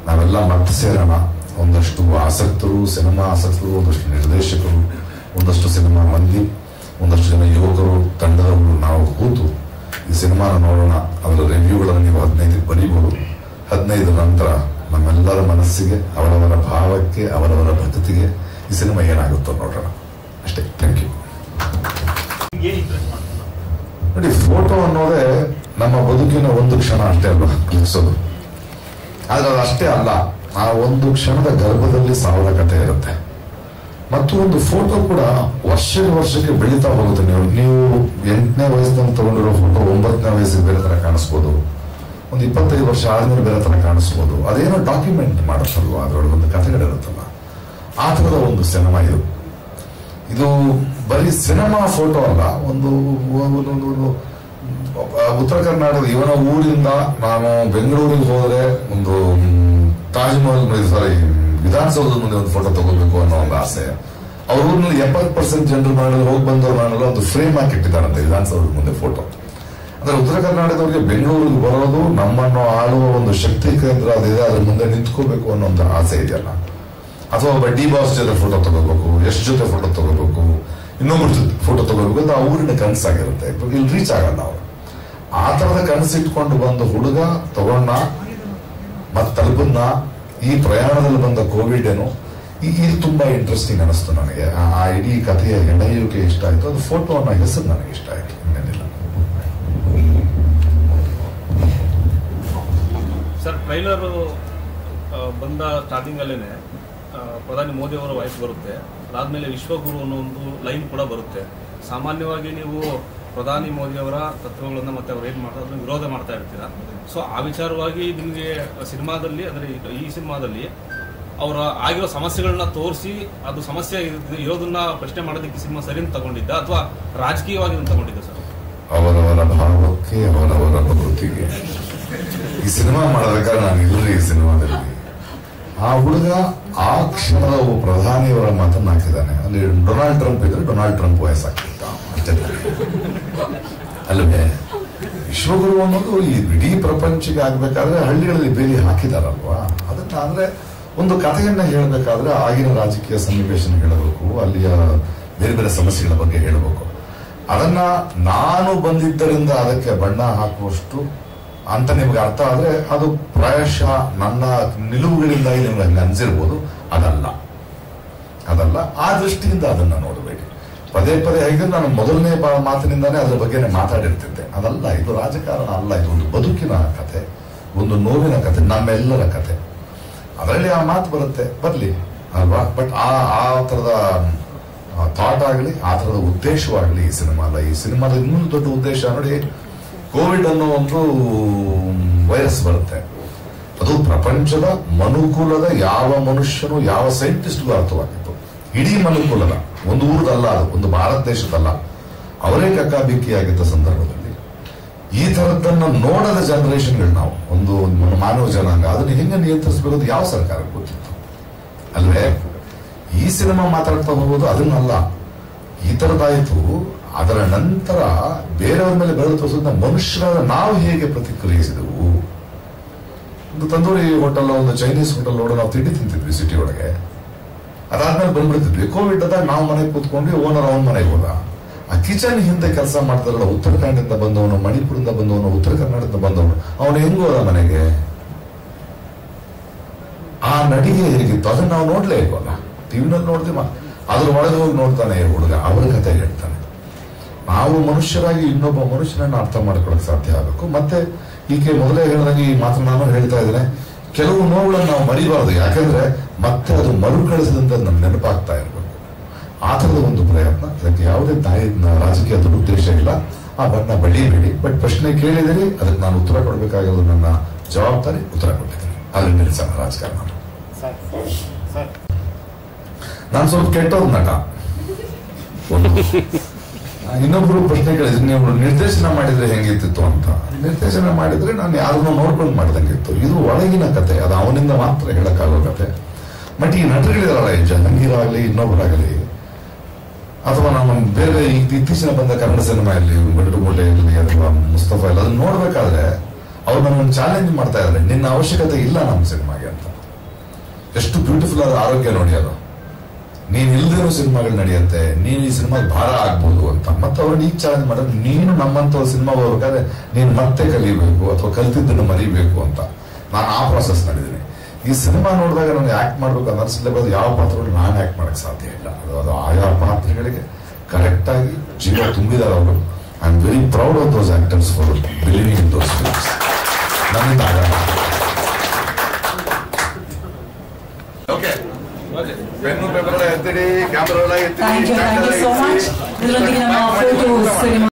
ನಾವೆಲ್ಲ ಮತ್ತೆ ಸೇರೋಣ. ಒಂದಷ್ಟು ಆಸಕ್ತರು, ಸಿನಿಮಾ ಆಸಕ್ತರು, ಒಂದಷ್ಟು ನಿರ್ದೇಶಕರು, ಒಂದಷ್ಟು ಸಿನಿಮಾ ಮಂದಿ, ಒಂದಷ್ಟು ಜನ ಯುವಕರು, ತಂಡದವರು ನಾವು ಕೂತು ಈ ಸಿನಿಮಾನ ನೋಡೋಣ. ಅದರ ರಿವ್ಯೂಗಳನ್ನು ನೀವು 15ಕ್ಕೆ ಬರೀಬಹುದು. 15 ನಂತರ ನಮ್ಮೆಲ್ಲರ ಮನಸ್ಸಿಗೆ, ಅವರವರ ಭಾವಕ್ಕೆ, ಅವರವರ ಭಕ್ತಿಗೆ ಈ ಸಿನಿಮಾ ಏನಾಗುತ್ತೋ ನೋಡೋಣ ಅಷ್ಟೇ. Thank you. ನೋಡಿ, ಫೋಟೋ ಅನ್ನೋದೇ ನಮ್ಮ ಬದುಕಿನ ಒಂದು ಕ್ಷಣ ಅಷ್ಟೇ ಅಲ್ವಾ ಕ್ಲಿಕ್ಸೋದು. ಆದ್ರೆ ಅದು ಅಷ್ಟೇ ಅಲ್ಲ, ಆ ಒಂದು ಕ್ಷಣದ ಗರ್ಭದಲ್ಲಿ ಸಾವಿರ ಕಥೆ ಇರುತ್ತೆ. ಮತ್ತು ಒಂದು ಫೋಟೋ ಕೂಡ ವರ್ಷಕ್ಕೆ ಬೆಳೀತಾ ಹೋಗುತ್ತೆ. ನೀವು 8ನೇ ವಯಸ್ಸಿನಲ್ಲಿ ತಗೊಂಡಿರೋ ಫೋಟೋ 9ನೇ ವಯಸ್ಸಿಗೆ ಬೇರೆ ತರ ಕಾಣಿಸ್ಬೋದು, ಒಂದು 25 ವರ್ಷ ಆದ್ಮೇಲೆ ಬೇರೆ ತರ ಕಾಣಿಸ್ಬೋದು. ಅದೇನೋ ಡಾಕ್ಯುಮೆಂಟ್ ಮಾಡುತ್ತಲ್ವ, ಅದರೊಳಗೆ ಒಂದು ಕಥೆಗಳಿರುತ್ತಲ್ಲ, ಆ ಥರದ ಒಂದು ಸಿನಿಮಾ ಇದು ಬರೀ ಸಿನಿಮಾ ಫೋಟೋ ಅಲ್ಲ. ಒಂದು ಉತ್ತರ ಕರ್ನಾಟಕದ ಇವನ ಊರಿಂದ ನಾನು ಬೆಂಗಳೂರಿಗೆ ಹೋದ್ರೆ ಒಂದು ತಾಜ್ ಮಹಲ್ ವಿಧಾನಸೌಧದ ಮುಂದೆ ಒಂದು ಫೋಟೋ ತಗೋಬೇಕು ಅನ್ನೋ ಒಂದು ಆಸೆ. ಅವ್ರ ಊರಿನಲ್ಲಿ 70% ಜನರು ಮಾಡಲು ಹೋಗಿ ಬಂದವರು ನಾನೆಲ್ಲ ಒಂದು ಫ್ರೇಮ್ ಹಾಕಿ ಇಟ್ಟಿದ್ದಾರಂತೆ ವಿಧಾನಸೌಧದ ಮುಂದೆ ಫೋಟೋ. ಅಂದ್ರೆ ಉತ್ತರ ಕರ್ನಾಟಕದವರಿಗೆ ಬೆಂಗಳೂರಿಗೆ ಬರೋದು, ನಮ್ಮನ್ನು ಆಳುವ ಒಂದು ಶಕ್ತಿ ಕೇಂದ್ರ ಅದಿದೆ, ಅದ್ರ ಮುಂದೆ ನಿಂತ್ಕೋಬೇಕು ಅನ್ನೋ ಒಂದು ಆಸೆ ಇದೆಯಲ್ಲ. ಅಥವಾ ಒಬ್ಬ ಡಿ ಬಾಸ್ ಜೊತೆ ಫೋಟೋ ತಗೋಬೇಕು, ಎಷ್ಟು ಜೊತೆ ಫೋಟೋ ತಗೋಬೇಕು, ಇನ್ನೊಬ್ಬರ ಜೊತೆ ಫೋಟೋ ತಗೋಬೇಕು ಅಂತ ಆ ಊರಿನ ಕನಸಾಗಿರುತ್ತೆ. ಇಲ್ಲಿ ರೀಚ್ ಆಗಲ್ಲ ಅವರು. ಆ ತರದ ಕನಸಿಟ್ಕೊಂಡು ಬಂದ ಹುಡುಗ ತಗೊಂಡ ಮತ್ತೆ ತಲುಪನ್ನ ಈ ಪ್ರಯಾಣದಲ್ಲಿ ಬಂದ ಕೋವಿಡ್ ಏನು ಇದು ತುಂಬಾ ಇಂಟ್ರೆಸ್ಟಿಂಗ್ ಅನಿಸ್ತು ನನಗೆ. ಆ ಇಡೀ ಕಥೆಯ ಎಳೆಯುವಿಕೆ ಇಷ್ಟ ಆಯ್ತು. ಅದು ಫೋಟೋ ಅನ್ನೋ ಹೆಸರು ನನಗೆ ಇಷ್ಟ ಆಯ್ತು. ಇನ್ನೇನಿಲ್ಲ ಸರ್. ಟ್ರೈಲರ್ ಬಂದ ಸ್ಟಾರ್ಟಿಂಗ್ ಅಲ್ಲೇನೆ ಪ್ರಧಾನಿ ಮೋದಿ ಅವರ ವಾಯ್ಸ್ ಬರುತ್ತೆ. ಅದಾದ್ಮೇಲೆ ವಿಶ್ವಗುರು ಅನ್ನೋ ಒಂದು ಲೈನ್ ಕೂಡ ಬರುತ್ತೆ. ಸಾಮಾನ್ಯವಾಗಿ ನೀವು ಪ್ರಧಾನಿ ಮೋದಿ ಅವರ ತತ್ವಗಳನ್ನ ಮತ್ತೆ ಅವ್ರು ಏನ್ ಮಾಡ್ತಾರೆ ಅದನ್ನ ವಿರೋಧ ಮಾಡ್ತಾ ಇರ್ತೀರಾ. ಸೊ ಆ ವಿಚಾರವಾಗಿ ನಿಮಗೆ ಸಿನಿಮಾದಲ್ಲಿ, ಅಂದ್ರೆ ಈ ಸಿನಿಮಾದಲ್ಲಿ ಅವರ ಆಗಿರೋ ಸಮಸ್ಯೆಗಳನ್ನ ತೋರಿಸಿ ಅದು ಸಮಸ್ಯೆ ಇರೋದನ್ನ ಪ್ರಶ್ನೆ ಮಾಡೋದಕ್ಕೆ ಸಿನಿಮಾ ಸರಿ ಅಂತ ತಗೊಂಡಿದ್ದ ಅಥವಾ ರಾಜಕೀಯವಾಗಿ ತಗೊಂಡಿದ್ದ ಸರ್? ಅವರವರ ಭಾವಕ್ಕೆ, ಅವರವರ ಪ್ರಕೃತಿಗೆ. ಈ ಸಿನಿಮಾ ಮಾಡಬೇಕಾದ್ರೆ ನಾನು ಇಲ್ಲರಿ ಈ ಸಿನಿಮಾದಲ್ಲಿ ಆ ಹುಡುಗ ಆ ಕ್ಷಣದ ಒಬ್ಬ ಪ್ರಧಾನಿಯವರ ಮಾತನ್ನ ಹಾಕಿದ್ದಾನೆ. ಅಲ್ಲಿ ಡೊನಾಲ್ಡ್ ಟ್ರಂಪ್ ಇದ್ರೆ ಡೊನಾಲ್ಡ್ ಟ್ರಂಪ್ ವಯಸ್ಸಾಗ್ತಿದ್ದ ಅಷ್ಟೇ ಅಲ್ವೇ. ವಿಶ್ವಗುರು ಅನ್ನೋದು ಈ ಇಡೀ ಪ್ರಪಂಚಕ್ಕೆ ಆಗ್ಬೇಕಾದ್ರೆ ಹಳ್ಳಿಗಳಲ್ಲಿ ಬೇಲಿ ಹಾಕಿದಾರಲ್ವಾ. ಅದನ್ನ ಅಂದ್ರೆ ಒಂದು ಕಥೆಯನ್ನ ಹೇಳಬೇಕಾದ್ರೆ ಆಗಿನ ರಾಜಕೀಯ ಸನ್ನಿವೇಶನ ಹೇಳಬೇಕು, ಅಲ್ಲಿಯ ಬೇರೆ ಬೇರೆ ಸಮಸ್ಯೆಗಳ ಬಗ್ಗೆ ಹೇಳಬೇಕು. ಅದನ್ನ ನಾನು ಬಂದಿದ್ದರಿಂದ ಅದಕ್ಕೆ ಬಣ್ಣ ಹಾಕುವಷ್ಟು ಅಂತ ನಿಮ್ಗೆ ಅರ್ಥ ಆದ್ರೆ ಅದು ಪ್ರಾಯಶಃ ನನ್ನ ನಿಲುವುಗಳಿಂದಾಗಿ ನಿಮ್ಗೆ ಹಂಗೆ ಅನ್ಸಿರ್ಬೋದು. ಅದಲ್ಲ. ಆ ದೃಷ್ಟಿಯಿಂದ ಅದನ್ನ ನೋಡಬೇಡಿ. ಪದೇ ಹೇಗೆ ನಾನು ಮೊದಲನೇ ಮಾತಿನಿಂದಾನೇ ಅದ್ರ ಬಗ್ಗೆ ಮಾತಾಡಿರ್ತಿದ್ದೆ. ಅದಲ್ಲ, ಇದು ರಾಜಕಾರಣ ಅಲ್ಲ, ಇದು ಒಂದು ಬದುಕಿನ ಕಥೆ, ಒಂದು ನೋವಿನ ಕಥೆ, ನಮ್ಮೆಲ್ಲರ ಕಥೆ. ಅದರಲ್ಲಿ ಆ ಮಾತು ಬರ್ಲಿ ಅಲ್ವಾ. ಬಟ್ ಆ ತರದ ಥಾಟ್ ಆಗಲಿ, ಆ ತರದ ಉದ್ದೇಶವಾಗಲಿ ಈ ಸಿನಿಮಾ ಅಲ್ಲ. ಈ ಸಿನಿಮಾದ ಇನ್ನೊಂದು ದೊಡ್ಡ ಉದ್ದೇಶ ನೋಡಿ, ಕೋವಿಡ್ ಅನ್ನೋ ಒಂದು ವೈರಸ್ ಬರುತ್ತೆ. ಅದು ಪ್ರಪಂಚದ ಮನುಕುಲದ ಯಾವ ಮನುಷ್ಯನು, ಯಾವ ಸೈಂಟಿಸ್ಟ್ಗೂ ಅರ್ಥವಾಗಿತ್ತು. ಇಡೀ ಮನುಕುಲದ, ಒಂದು ಊರದಲ್ಲ, ಅದು ಒಂದು ಭಾರತ ದೇಶದಲ್ಲ, ಅವರೇ ಕಕ್ಕಾಬಿಕ್ಕಿಯಾಗಿದ್ದ ಸಂದರ್ಭದಲ್ಲಿ ಈ ತರದ್ದನ್ನು ನೋಡದ ಜನರೇಷನ್ಗಳು ನಾವು, ಒಂದು ಮಾನವ ಜನಾಂಗ, ಅದನ್ನು ಹೆಂಗೆ ನಿಯಂತ್ರಿಸಬೇಕು ಅದು ಯಾವ ಸರ್ಕಾರಕ್ಕೆ ಗೊತ್ತಿತ್ತು ಅಲ್ವೇ. ಈ ಸಿನಿಮಾ ಮಾತಾಡ್ತಾ ಹೋಗೋದು ಅದನ್ನಲ್ಲ. ಈ ತರದಾಯಿತು. ಅದರ ನಂತರ ಬೇರೆಯವ್ರ ಮೇಲೆ ಬೆಳೆದು ತೋರಿಸೋದನ್ನ ಮನುಷ್ಯರ ನಾವು ಹೇಗೆ ಪ್ರತಿಕ್ರಿಯಿಸಿದೆವು. ಒಂದು ತಂದೂರಿ ಹೋಟೆಲ್, ಒಂದು ಚೈನೀಸ್ ಹೋಟೆಲ್ ನೋಡೋ ನಾವು ತಿಂಡಿ ತಿಂತಿದ್ವಿ ಸಿಟಿ ಒಳಗೆ. ಅದಾದ್ಮೇಲೆ ಬಂದ್ಬಿಡ್ತಿದ್ವಿ. ಕೋವಿಡ್ ಆದಾಗ ನಾವು ಮನೆಗೆ ಕೂತ್ಕೊಂಡ್ವಿ, ಓನರ್ ಅವನ ಮನೆಗೆ ಹೋದ. ಆ ಕಿಚನ್ ಹಿಂದೆ ಕೆಲಸ ಮಾಡ್ತಾರಲ್ಲ, ಉತ್ತರಾಖಂಡದಿಂದ ಬಂದವನು, ಮಣಿಪುರದಿಂದ ಬಂದವನು, ಉತ್ತರ ಕರ್ನಾಟಕದಿಂದ ಬಂದವನು, ಅವನು ಹೆಂಗ್ ಹೋದ ಮನೆಗೆ? ಆ ನಡಿಗೆ ಹೇಗಿತ್ತು ಅದನ್ನ ನಾವು ನೋಡ್ಲೇ ಇಲ್ವಲ್ಲ. ಟಿವಿನಲ್ಲಿ ನೋಡ್ತೀವಿ, ಅದ್ರ ಒಳಗೆ ಹೋಗಿ ನೋಡ್ತಾನೆ ಹುಡುಗ, ಅವರ ಕತೆ ಹೇಳ್ತಾನೆ. ನಾವು ಮನುಷ್ಯರಾಗಿ ಇನ್ನೊಬ್ಬ ಮನುಷ್ಯನನ್ನು ಅರ್ಥ ಮಾಡ್ಕೊಳಕ್ ಸಾಧ್ಯ ಆಗಬೇಕು. ಮತ್ತೆ ಈಕೆ ಮೊದಲೇ ಹೇಳಿದಂಗೆ ಈ ಮಾತ್ರ ನಾನು ಹೇಳ್ತಾ ಇದ್ದೇನೆ, ಕೆಲವು ನೋವುಗಳನ್ನು ನಾವು ಮರಿಬಾರದು, ಯಾಕಂದ್ರೆ ಮತ್ತೆ ಅದು ಮರುಕಳಿಸಿದಂತ ನಮ್ಗೆ ನೆನಪಾಗ್ತಾ ಇರಬೇಕು. ಆ ಥರದ ಒಂದು ಪ್ರಯತ್ನ. ಅದಕ್ಕೆ ಯಾವುದೇ ರಾಜಕೀಯ ದುರುದ್ದೇಶ ಇಲ್ಲ. ಆ ಬಣ್ಣ ಬೆಳೀಬೇಡಿ. ಬಟ್ ಪ್ರಶ್ನೆ ಕೇಳಿದಿರಿ, ಅದಕ್ಕೆ ನಾನು ಉತ್ತರ ಕೊಡಬೇಕಾಗಿರೋದು ನನ್ನ ಜವಾಬ್ದಾರಿ, ಉತ್ತರ ಕೊಟ್ಟಿದ್ದೀನಿ. ಅಲ್ಲಿ ನಿಲ್ಲಿಸೋಣ ರಾಜಕಾರಣ. ನಾನು ಸ್ವಲ್ಪ ಕೆಟ್ಟೋದ್ ನಟ. ಇನ್ನೊಬ್ರು ಪ್ರಶ್ನೆ ಕೇಳಿದ್ರೆ ನೀವು ನಿರ್ದೇಶನ ಮಾಡಿದ್ರೆ ಹೆಂಗಿತ್ತು ಅಂತ. ನಿರ್ದೇಶನ ಮಾಡಿದ್ರೆ ನಾನು ಯಾರನ್ನೋ ನೋಡ್ಕೊಂಡು ಮಾಡ್ದಂಗಿತ್ತು. ಇದು ಒಳಗಿನ ಕತೆ, ಅದು ಅವನಿಂದ ಮಾತ್ರ ಹೇಳಕ್ಕಾಗೋ ಕತೆ. ಬಟ್ ಈ ನಟರುಗಳಿದಾರಲ್ಲ, ಈ ಜಹಂಗೀರ್ ಇನ್ನೊಬ್ಬರಾಗಲಿ, ಅಥವಾ ನಮ್ಮ ಬೇರೆ ಇತ್ತೀಚಿನ ಬಂದ ಕನ್ನಡ ಸಿನಿಮಾ ಇರಲಿ, ಗಂಡುಮೂಟೆ ಇರಲಿ, ಅಥವಾ ಮುಸ್ತಫಾ ಇಲ್ಲ, ಅದನ್ನ ನೋಡ್ಬೇಕಾದ್ರೆ ಅವ್ರು ನಮ್ಮನ್ನು ಚಾಲೆಂಜ್ ಮಾಡ್ತಾ ಇದ್ದಾರೆ, ನಿನ್ನ ಅವಶ್ಯಕತೆ ಇಲ್ಲ ನಮ್ಮ ಸಿನಿಮಾಗೆ ಅಂತ. ಎಷ್ಟು ಬ್ಯೂಟಿಫುಲ್ ಆದ ಆರೋಗ್ಯ ನೋಡಿ ಅದು. ನೀನ್ ಇಲ್ದೇನೋ ಸಿನಿಮಾಗಳು ನಡೆಯುತ್ತೆ, ನೀನು ಈ ಸಿನಿಮಾಗೆ ಭಾರ ಆಗ್ಬೋದು ಅಂತ. ಮತ್ತೆ ಅವ್ರನ್ನ ಈಗ ಚಾಲೆಂಜ್ ಮಾಡಿದ್ರೆ, ನೀನು ನಮ್ಮಂತ ಸಿನಿಮಾ ಹೋಗ್ಬೇಕಾದ್ರೆ ನೀನು ಮತ್ತೆ ಕಲಿಬೇಕು ಅಥವಾ ಕಲಿತಿದ್ದನ್ನು ಮರಿಬೇಕು ಅಂತ. ನಾನು ಆ ಪ್ರಾಸೆಸ್ ನಡೆದಿದ್ದೀನಿ. ಈ ಸಿನಿಮಾ ನೋಡಿದಾಗ ನನಗೆ ಆಕ್ಟ್ ಮಾಡ್ಬೇಕು ಅಂತ ಅನಿಸಲೇಬಾರ್ದು. ಯಾವ ಪಾತ್ರಗಳು ನಾನು ಆಕ್ಟ್ ಮಾಡಕ್ ಸಾಧ್ಯ ಇಲ್ಲ. ಅದು ಆಯಾ ಪಾತ್ರಗಳಿಗೆ ಕರೆಕ್ಟ್ ಆಗಿ ಜೀವ ತುಂಬಿದಾರೆ ಅವರು. I am very proud of those actors for believing in those films. ನನ್ನಿಂದ ಆಗಲ್ಲ. ಪೆನ್ನು ಪೇಪರ್ ಎತ್ತಿಡಿ, camera thank you so much. ಇದರೊಂದಿಗೆ ನಮ್ಮ ಫೋಟೋ ಸಿನಿಮಾ